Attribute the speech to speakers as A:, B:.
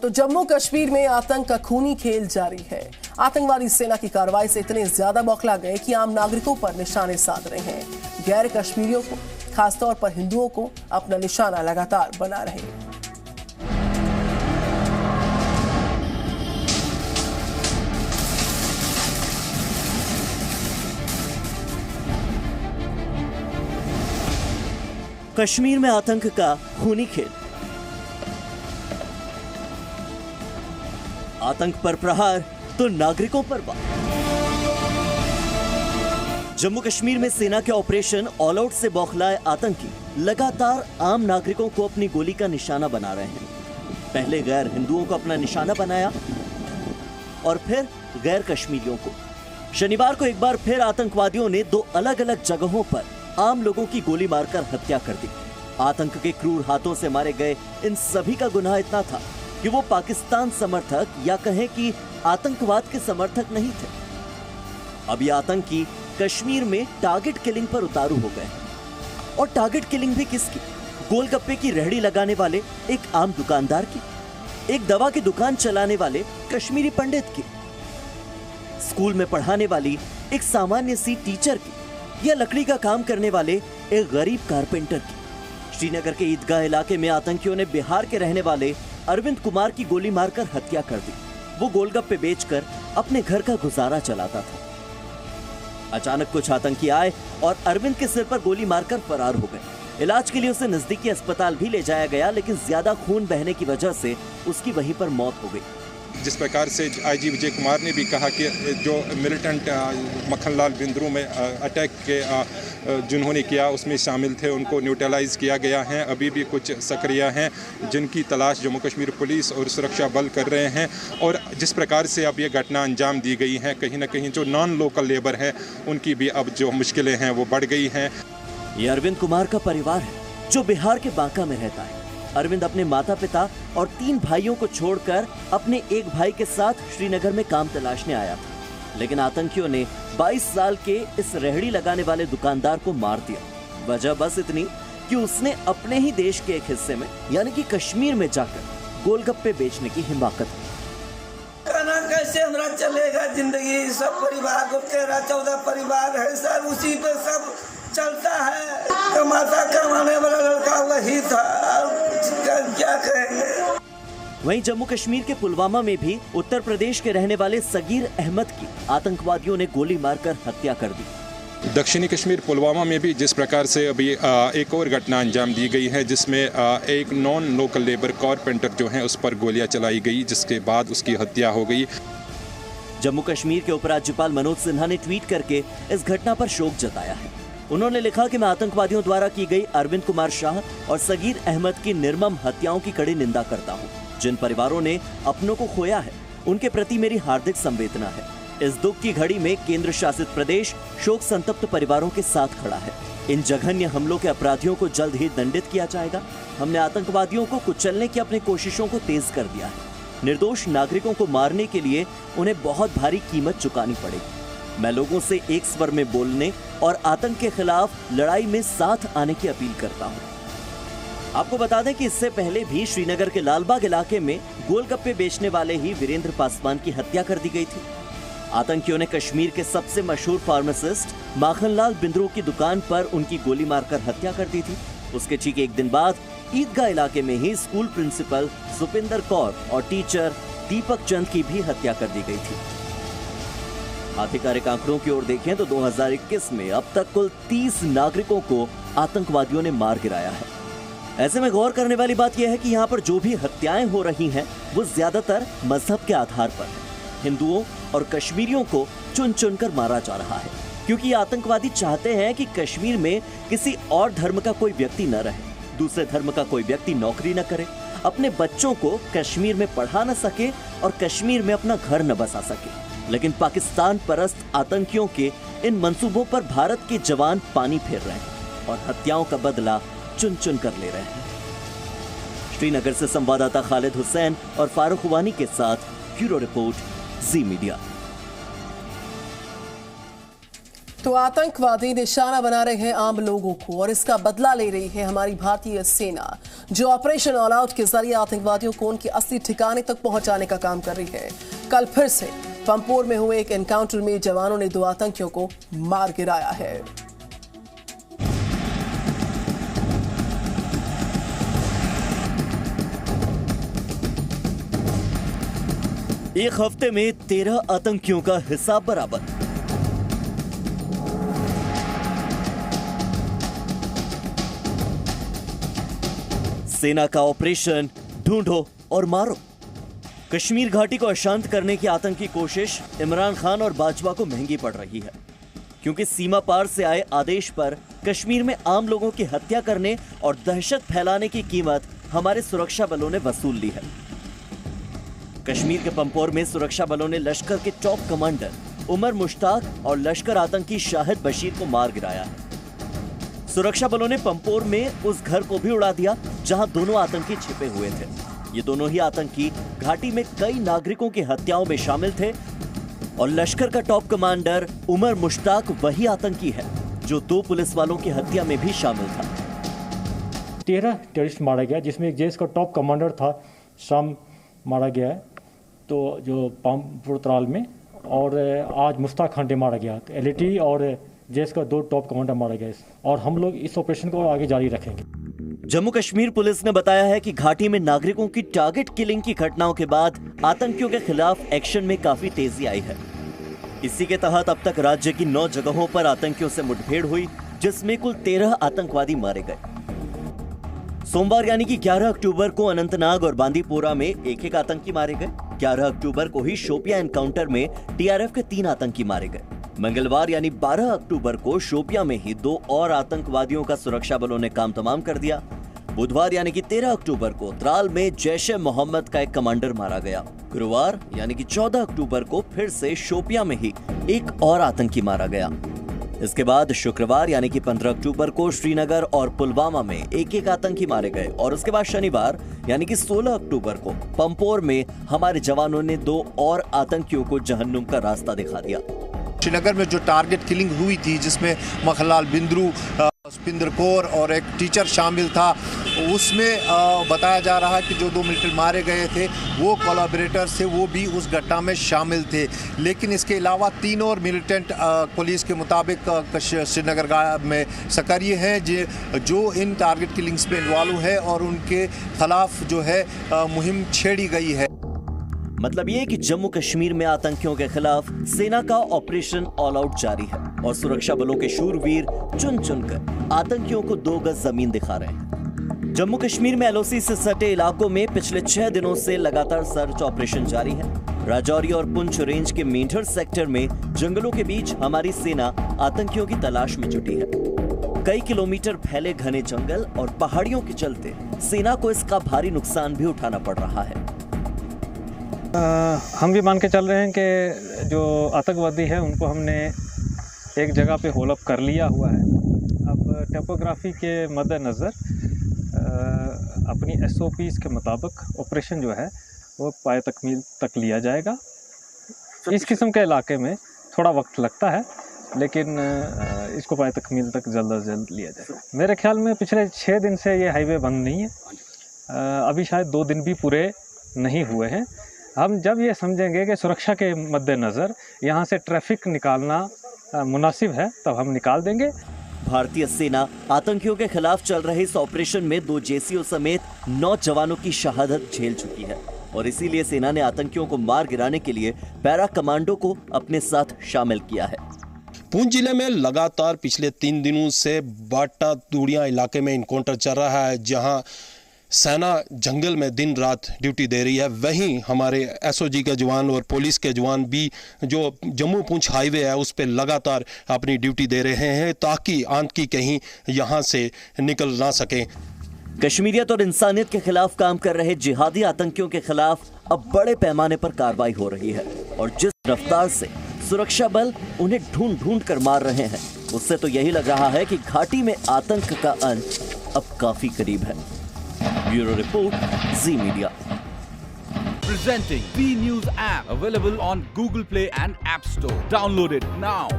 A: तो जम्मू कश्मीर में आतंक का खूनी खेल जारी है। आतंकवादी सेना की कार्रवाई से इतने ज्यादा बौखला गए कि आम नागरिकों पर निशाने साध रहे हैं। गैर कश्मीरियों को, खासतौर पर हिंदुओं को अपना निशाना लगातार बना रहे हैं।
B: कश्मीर में आतंक का खूनी खेल। आतंक पर प्रहार तो नागरिकों पर वार। जम्मू कश्मीर में सेना के ऑपरेशन ऑल आउट से बौखलाए आतंकी लगातार आम नागरिकों को अपनी गोली का निशाना बना रहे हैं। पहले गैर हिंदुओं को अपना निशाना बनाया और फिर गैर कश्मीरियों को। शनिवार को एक बार फिर आतंकवादियों ने दो अलग अलग जगहों पर आम लोगों की गोली मारकर हत्या कर दी। आतंक के क्रूर हाथों से मारे गए इन सभी का गुनाह इतना था कि वो पाकिस्तान समर्थक या कहें कि आतंकवाद के समर्थक नहीं थे। अब ये आतंकी कश्मीर में टारगेट किलिंग पर उतारू हो गए। और टारगेट किलिंग भी किसकी? गोलगप्पे की रेहड़ी लगाने वाले एक आम दुकानदार की, एक दवा की दुकान चलाने वाले कश्मीरी पंडित की, स्कूल में पढ़ाने वाली एक सामान्य सी टीचर की, या लकड़ी का काम करने वाले एक गरीब कारपेंटर की। श्रीनगर के ईदगाह इलाके में आतंकियों ने बिहार के रहने वाले अरविंद कुमार की गोली मारकर हत्या कर दी। वो गोलगप्पे बेचकर अपने घर का गुजारा चलाता था। अचानक कुछ आतंकी आए और अरविंद के सिर पर गोली मारकर फरार हो गए। इलाज के लिए उसे नजदीकी अस्पताल भी ले जाया गया, लेकिन ज्यादा खून बहने की वजह से उसकी वहीं पर मौत हो गई।
C: जिस प्रकार से आईजी विजय कुमार ने भी कहा कि जो मिलिटेंट मक्खनलाल बिंद्रू में अटैक के जिन्होंने किया उसमें शामिल थे, उनको न्यूट्रलाइज किया गया है। अभी भी कुछ सक्रिय हैं जिनकी तलाश जम्मू कश्मीर पुलिस और सुरक्षा बल कर रहे हैं। और जिस प्रकार से अब ये घटना अंजाम दी गई है, कहीं ना कहीं जो नॉन लोकल लेबर है उनकी भी अब जो मुश्किलें हैं वो बढ़ गई हैं।
B: ये अरविंद कुमार का परिवार है जो बिहार के बांका में रहता है। अरविंद अपने माता पिता और 3 भाइयों को छोड़कर अपने एक भाई के साथ श्रीनगर में काम तलाशने आया था, लेकिन आतंकियों ने 22 साल के इस रेहड़ी लगाने वाले दुकानदार को मार दिया। वजह बस इतनी कि उसने अपने ही देश के एक हिस्से में यानी कि कश्मीर में जाकर गोलगप्पे बेचने की हिम्मत की।
D: कैसे हमारा चलेगा जिंदगी? सब परिवार को 13-14 परिवार है सर, उसी पे सब चलता है। कमाता कमाने वाला लड़का वही था, क्या कहेंगे।
B: वहीं जम्मू कश्मीर के पुलवामा में भी उत्तर प्रदेश के रहने वाले सगीर अहमद की आतंकवादियों ने गोली मारकर हत्या कर दी।
C: दक्षिणी कश्मीर पुलवामा में भी जिस प्रकार से अभी एक और घटना अंजाम दी गई है, जिसमें एक नॉन लोकल लेबर कारपेंटर जो है उस पर गोलियां चलाई गई, जिसके बाद उसकी हत्या हो गई।
B: जम्मू कश्मीर के उपराज्यपाल मनोज सिन्हा ने ट्वीट करके इस घटना पर शोक जताया है। उन्होंने लिखा कि मैं आतंकवादियों द्वारा की गई अरविंद कुमार शाह और सगीर अहमद की निर्मम हत्याओं की कड़ी निंदा करता हूं। जिन परिवारों ने अपनों को खोया है उनके प्रति मेरी हार्दिक संवेदना है। इस दुख की घड़ी में केंद्र शासित प्रदेश शोक संतप्त परिवारों के साथ खड़ा है। इन जघन्य हमलों के अपराधियों को जल्द ही दंडित किया जाएगा। हमने आतंकवादियों को कुचलने की अपनी कोशिशों को तेज कर दिया है। निर्दोष नागरिकों को मारने के लिए उन्हें बहुत भारी कीमत चुकानी पड़ेगी। मैं लोगों से एक स्वर में बोलने और आतंक के खिलाफ लड़ाई में साथ आने की अपील करता हूं। आपको बता दें कि इससे पहले भी श्रीनगर के लालबाग इलाके में गोलगप्पे बेचने वाले ही वीरेंद्र पासवान की हत्या कर दी गई थी। आतंकियों ने कश्मीर के सबसे मशहूर फार्मासिस्ट मक्खनलाल बिंद्रू की दुकान पर उनकी गोली मारकर हत्या कर दी थी। उसके ठीक एक दिन बाद ईदगाह इलाके में ही स्कूल प्रिंसिपल सुपिंदर कौर और टीचर दीपक चंद की भी हत्या कर दी गई थी। आधिकारिक आंकड़ों की ओर देखें तो 2021 में अब तक कुल 30 नागरिकों को आतंकवादियों ने मार गिराया है। ऐसे में गौर करने वाली बात यह है कि यहाँ पर जो भी हत्याएं हो रही हैं वो ज्यादातर मजहब के आधार पर है। हिंदुओं और कश्मीरियों को चुन चुनकर मारा जा रहा है, क्योंकि आतंकवादी चाहते हैं कि कश्मीर में किसी और धर्म का कोई व्यक्ति न रहे, दूसरे धर्म का कोई व्यक्ति नौकरी न करे, अपने बच्चों को कश्मीर में पढ़ा न सके और कश्मीर में अपना घर न बसा सके। लेकिन पाकिस्तान परस्त आतंकियों के इन मंसूबों पर भारत के जवान पानी फेर रहे हैं और हत्याओं का बदला चुन चुन कर ले रहे हैं। श्रीनगर से संवाददाता खालिद हुसैन और फारूक वानी के साथ ब्यूरो रिपोर्ट, जी मीडिया।
A: तो आतंकवादी निशाना बना रहे हैं आम लोगों को और इसका बदला ले रही है हमारी भारतीय सेना, जो ऑपरेशन ऑल आउट के जरिए आतंकवादियों को उनके असली ठिकाने तक पहुंचाने का काम कर रही है। कल फिर से पंपोर में हुए एक एनकाउंटर में जवानों ने 2 आतंकियों को मार गिराया है।
B: एक हफ्ते में 13 आतंकियों का हिसाब बराबर। सेना का ऑपरेशन ढूंढो और मारो। कश्मीर घाटी को अशांत करने की आतंकी कोशिश इमरान खान और बाजवा को महंगी पड़ रही है, क्योंकि सीमा पार से आए आदेश पर कश्मीर में आम लोगों की हत्या करने और दहशत फैलाने की कीमत हमारे सुरक्षा बलों ने वसूल ली है। कश्मीर के पंपोर में सुरक्षा बलों ने लश्कर के टॉप कमांडर उमर मुश्ताक और लश्कर आतंकी शाहिद बशीर को मार गिराया है। सुरक्षा बलों ने पंपोर में उस घर को भी उड़ा दिया जहां दोनों आतंकी छिपे हुए थे। ये दोनों ही आतंकी घाटी में कई नागरिकों की हत्याओं में शामिल थे और लश्कर का टॉप कमांडर उमर मुश्ताक वही आतंकी है जो 2 पुलिस वालों की हत्या में भी शामिल था।
E: 13 टेररिस्ट मारा गया, जिसमें एक जेएस का टॉप कमांडर था शाम मारा गया है, तो जो पंपोर त्राल में, और आज मुश्ताक खांडे मारा गया। तो एलईटी और जेएस का 2 टॉप कमांडर मारा गया और हम लोग इस ऑपरेशन को आगे जारी रखेंगे।
B: जम्मू कश्मीर पुलिस ने बताया है कि घाटी में नागरिकों की टारगेट किलिंग की घटनाओं के बाद आतंकियों के खिलाफ एक्शन में काफी तेजी आई है। इसी के तहत अब तक राज्य की 9 जगहों पर आतंकियों से मुठभेड़ हुई, जिसमें कुल 13 आतंकवादी मारे गए। सोमवार यानी कि 11 अक्टूबर को अनंतनाग और बांदीपोरा में एक आतंकी मारे गए। 11 अक्टूबर को ही शोपियां एनकाउंटर में टीआरएफ के 3 आतंकी मारे गए। मंगलवार यानी 12 अक्टूबर को शोपियां में ही 2 और आतंकवादियों का सुरक्षा बलों ने काम तमाम कर दिया। बुधवार यानी कि 13 अक्टूबर को त्राल में जैश-ए-मोहम्मद का एक कमांडर मारा गया। गुरुवार यानी कि 14 अक्टूबर को फिर से शोपियां में ही एक और आतंकी मारा गया। इसके बाद शुक्रवार यानी कि 15 अक्टूबर को श्रीनगर और पुलवामा में एक आतंकी मारे गए और उसके बाद शनिवार यानी कि 16 अक्टूबर को पंपोर में हमारे जवानों ने 2 और आतंकियों को जहन्नुम का रास्ता दिखा दिया।
F: श्रीनगर में जो टारगेट किलिंग हुई थी, जिसमें मखनलाल बिंद्रू, सुपिंदर कौर और एक टीचर शामिल था, उसमें बताया जा रहा है कि जो 2 मिलिटेंट मारे गए थे वो कोलैबोरेटर से, वो भी उस घटना में शामिल थे। लेकिन इसके अलावा 3 और मिलिटेंट पुलिस के मुताबिक श्रीनगर में सक्रिय हैं जो इन टारगेट किलिंग्स में इन्वॉल्व है और उनके खिलाफ जो है मुहिम छेड़ी गई है।
B: मतलब ये कि जम्मू कश्मीर में आतंकियों के खिलाफ सेना का ऑपरेशन ऑल आउट जारी है और सुरक्षा बलों के शूरवीर चुन चुनकर आतंकियों को 2 गज जमीन दिखा रहे हैं। जम्मू कश्मीर में एलओसी से सटे इलाकों में पिछले 6 दिनों से लगातार सर्च ऑपरेशन जारी है। राजौरी और पुंछ रेंज के मेंढर सेक्टर में जंगलों के बीच हमारी सेना आतंकियों की तलाश में जुटी है। कई किलोमीटर फैले घने जंगल और पहाड़ियों के चलते सेना को इसका भारी नुकसान भी उठाना पड़ रहा है।
E: हम भी मान के चल रहे हैं कि जो आतंकवादी है उनको हमने एक जगह पे होल अप कर लिया हुआ है। अब टोपोग्राफी के मद्देनज़र अपनी एसओपीज़ के मुताबिक ऑपरेशन जो है वो पाए तकमील तक लिया जाएगा। इस किस्म के इलाके में थोड़ा वक्त लगता है, लेकिन इसको पाए तकमील तक जल्द अज जल्द लिया जाएगा। मेरे ख्याल में पिछले 6 दिन से ये हाईवे बंद नहीं है, अभी शायद 2 दिन भी पूरे नहीं हुए हैं। हम जब ये समझेंगे कि सुरक्षा के मद्देनज़र यहाँ से ट्रैफिक निकालना मुनासिब है, तब हम निकाल देंगे।
B: भारतीय सेना आतंकियों के खिलाफ चल रहे इस ऑपरेशन में 2 जेसीओ समेत 9 जवानों की शहादत झेल चुकी है और इसीलिए सेना ने आतंकियों को मार गिराने के लिए पैरा कमांडो को अपने साथ शामिल किया है।
G: पुंछ जिले में लगातार पिछले 3 दिनों से बाटा तूड़ियां इलाके में इनकाउंटर चल रहा है, जहां सेना जंगल में दिन रात ड्यूटी दे रही है। वहीं हमारे एसओजी के जवान और पुलिस के जवान भी जो जम्मू पुंछ हाईवे है उस पर लगातार अपनी ड्यूटी दे रहे हैं ताकि आतंकी कहीं यहां से निकल ना सकें।
B: कश्मीरियत और इंसानियत के खिलाफ काम कर रहे जिहादी आतंकियों के खिलाफ अब बड़े पैमाने पर कार्रवाई हो रही है और जिस रफ्तार से सुरक्षा बल उन्हें ढूंढ ढूंढ कर मार रहे हैं, उससे तो यही लग रहा है कि घाटी में आतंक का अंत अब काफी करीब है। Bureau report, ji media.
H: Presenting B News app, available on Google Play and App Store. Download it now.